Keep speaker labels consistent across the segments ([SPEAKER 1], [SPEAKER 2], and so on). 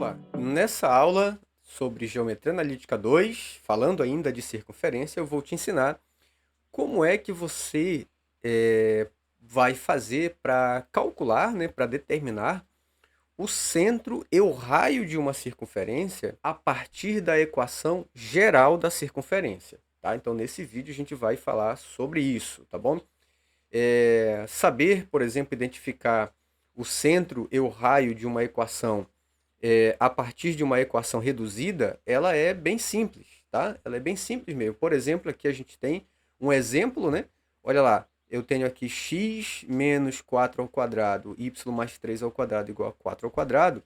[SPEAKER 1] Olá, nessa aula sobre Geometria Analítica 2, falando ainda de circunferência, eu vou te ensinar como é que você vai fazer para calcular, né, para determinar o centro e o raio de uma circunferência a partir da equação geral da circunferência, tá? Então, nesse vídeo a gente vai falar sobre isso, tá bom? Saber, por exemplo, identificar o centro e o raio de uma equação a partir de uma equação reduzida, ela é bem simples, tá? Ela é bem simples mesmo. Por exemplo, aqui a gente tem um exemplo, né? Olha lá, eu tenho aqui x menos 4 ao quadrado, y mais 3 ao quadrado igual a 4 ao quadrado.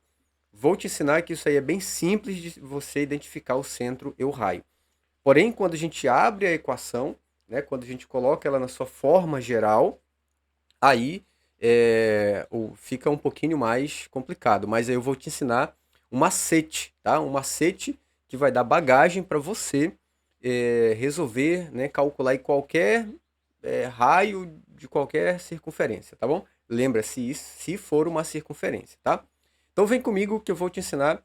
[SPEAKER 1] Vou te ensinar que isso aí é bem simples de você identificar o centro e o raio. Porém, quando a gente abre a equação, né, quando a gente coloca ela na sua forma geral, aí fica um pouquinho mais complicado. Mas aí eu vou te ensinar um macete, tá? Um macete que vai dar bagagem para você resolver, né, calcular em qualquer raio de qualquer circunferência, tá bom? Lembra-se isso, se for uma circunferência, tá? Então vem comigo que eu vou te ensinar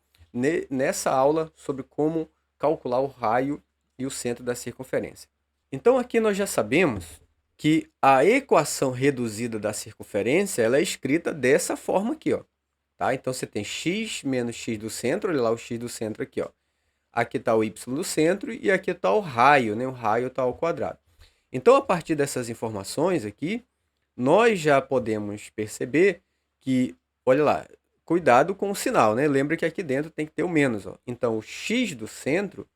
[SPEAKER 1] nessa aula sobre como calcular o raio e o centro da circunferência. Então aqui nós já sabemos que a equação reduzida da circunferência ela é escrita dessa forma aqui, ó. Tá? Então você tem x menos x do centro, olha lá o x do centro aqui, ó. Aqui está o y do centro e aqui está o raio, né? O raio está ao quadrado. Então, a partir dessas informações aqui, nós já podemos perceber que, olha lá, cuidado com o sinal, né? Lembra que aqui dentro tem que ter o menos, ó. Então, o x do centro,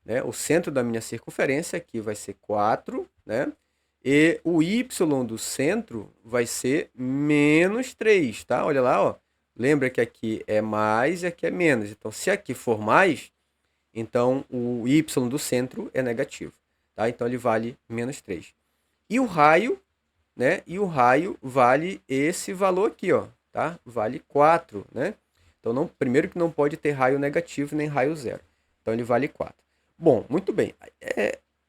[SPEAKER 1] né? O centro da minha circunferência aqui vai ser 4, né? E o y do centro vai ser menos 3, tá? Olha lá, ó. Lembra que aqui é mais e aqui é menos. Então, se aqui for mais, então o y do centro é negativo, tá? Então, ele vale menos 3. E o raio, né? E o raio vale esse valor aqui, ó, tá? Vale 4, né? Então, primeiro que não pode ter raio negativo nem raio zero. Então, ele vale 4. Bom, muito bem.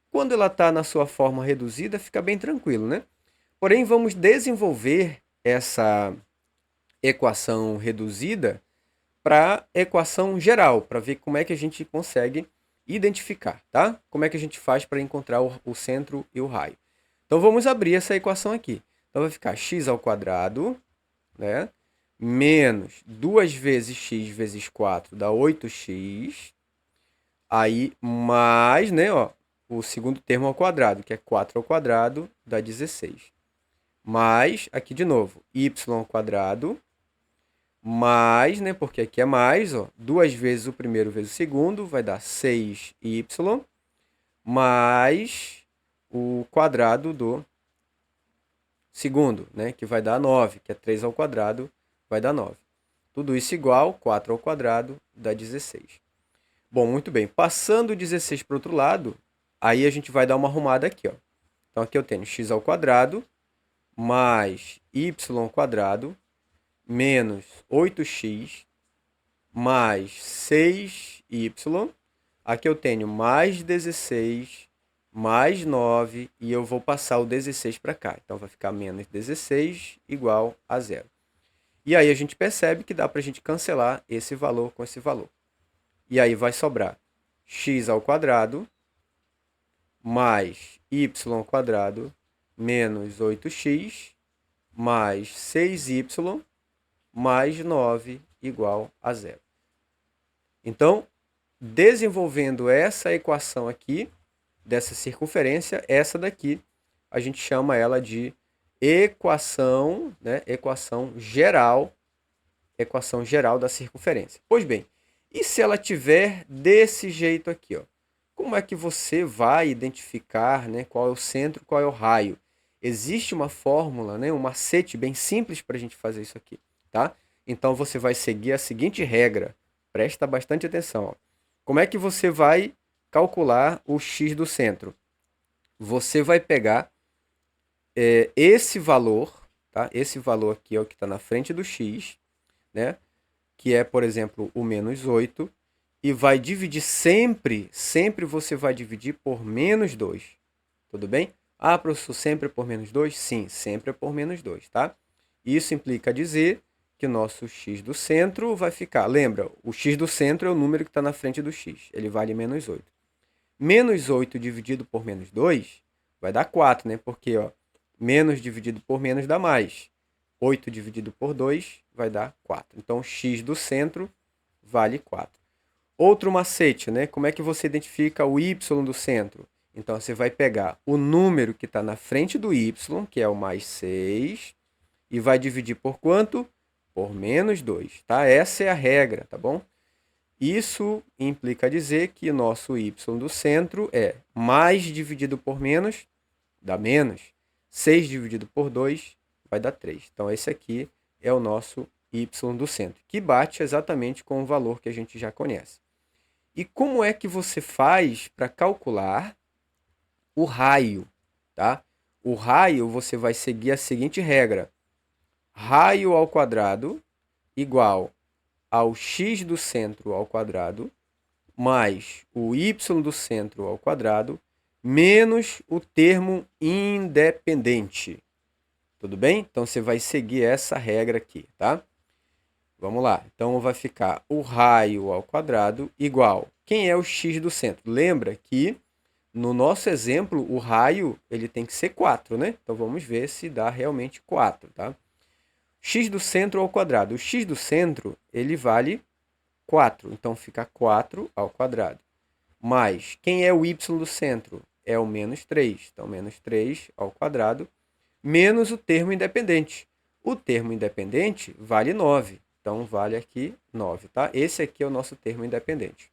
[SPEAKER 1] Quando ela está na sua forma reduzida, fica bem tranquilo, né? Porém, vamos desenvolver essa equação reduzida para equação geral, para ver como é que a gente consegue identificar, tá? Como é que a gente faz para encontrar o centro e o raio. Então, vamos abrir essa equação aqui. Então, vai ficar x ao quadrado, né? Menos 2 vezes x vezes 4 dá 8x. Aí, mais, né, ó, o segundo termo ao quadrado, que é 4 ao quadrado, dá 16. Mais, aqui de novo, y ao quadrado, mais, né, porque aqui é mais, ó, 2 vezes o primeiro vezes o segundo, vai dar 6y, mais o quadrado do segundo, né, que vai dar 9, que é 3 ao quadrado, vai dar 9. Tudo isso igual, 4 ao quadrado, dá 16. Bom, muito bem. Passando o 16 para o outro lado, aí a gente vai dar uma arrumada aqui, ó. Então, aqui eu tenho x ao quadrado mais y ao quadrado menos 8x mais 6y. Aqui eu tenho mais 16 mais 9 e eu vou passar o 16 para cá. Então, vai ficar menos 16 igual a zero. E aí a gente percebe que dá para a gente cancelar esse valor com esse valor. E aí vai sobrar x ao quadrado mais y ao quadrado menos 8x mais 6y mais 9 igual a zero. Então, desenvolvendo essa equação aqui, dessa circunferência, essa daqui, a gente chama ela de equação, né? Equação geral da circunferência. Pois bem, e se ela tiver desse jeito aqui, ó? Como é que você vai identificar, né, qual é o centro, qual é o raio? Existe uma fórmula, né, um macete bem simples para a gente fazer isso aqui, tá? Então você vai seguir a seguinte regra. Presta bastante atenção, ó. Como é que você vai calcular o x do centro? Você vai pegar esse valor, tá? Esse valor aqui é o que está na frente do x, né? Que é, por exemplo, o menos 8, e vai dividir sempre você vai dividir por menos 2. Tudo bem? Ah, professor, sempre é por menos 2? Sim, sempre é por menos 2, tá? Isso implica dizer que o nosso x do centro vai ficar... Lembra, o x do centro é o número que está na frente do x. Ele vale menos 8. Menos 8 dividido por menos 2 vai dar 4, né? Porque ó, menos dividido por menos dá mais. 8 dividido por 2 vai dar 4. Então, x do centro vale 4. Outro macete, né? Como é que você identifica o y do centro? Então, você vai pegar o número que está na frente do y, que é o mais 6, e vai dividir por quanto? Por menos 2, tá? Essa é a regra, tá bom? Isso implica dizer que o nosso y do centro é mais dividido por menos, dá menos. 6 dividido por 2 vai dar 3. Então, esse aqui é o nosso y do centro, que bate exatamente com o valor que a gente já conhece. E como é que você faz para calcular o raio? Tá? O raio, você vai seguir a seguinte regra. Raio ao quadrado igual ao x do centro ao quadrado, mais o y do centro ao quadrado, menos o termo independente. Tudo bem? Então, você vai seguir essa regra aqui, tá? Vamos lá. Então, vai ficar o raio ao quadrado igual... Quem é o x do centro? Lembra que, no nosso exemplo, o raio ele tem que ser 4, né? Então, vamos ver se dá realmente 4, tá? X do centro ao quadrado. O x do centro, ele vale 4. Então, fica 4 ao quadrado. Mais, quem é o y do centro? É o menos 3. Então, menos 3 ao quadrado, menos o termo independente. O termo independente vale 9. Então, vale aqui 9, tá? Esse aqui é o nosso termo independente.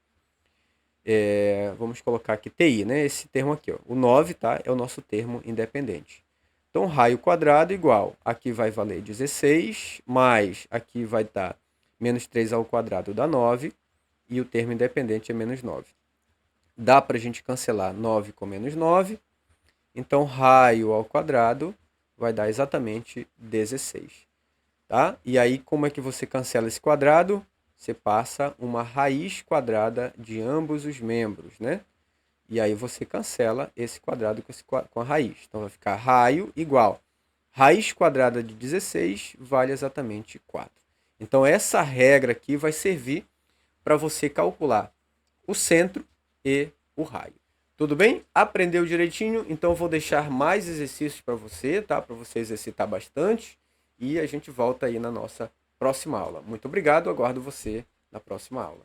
[SPEAKER 1] Vamos colocar aqui TI, né? Esse termo aqui, ó. O 9, tá? É o nosso termo independente. Então, raio quadrado igual, aqui vai valer 16, mais aqui vai dar menos 3 ao quadrado dá 9, e o termo independente é menos 9. Dá para a gente cancelar 9 com menos 9, então raio ao quadrado vai dar exatamente 16. Tá? E aí, como é que você cancela esse quadrado? Você passa uma raiz quadrada de ambos os membros, né? E aí você cancela esse quadrado com a raiz. Então, vai ficar raio igual. Raiz quadrada de 16 vale exatamente 4. Então, essa regra aqui vai servir para você calcular o centro e o raio. Tudo bem? Aprendeu direitinho? Então, eu vou deixar mais exercícios para você, tá? Para você exercitar bastante. E a gente volta aí na nossa próxima aula. Muito obrigado, aguardo você na próxima aula.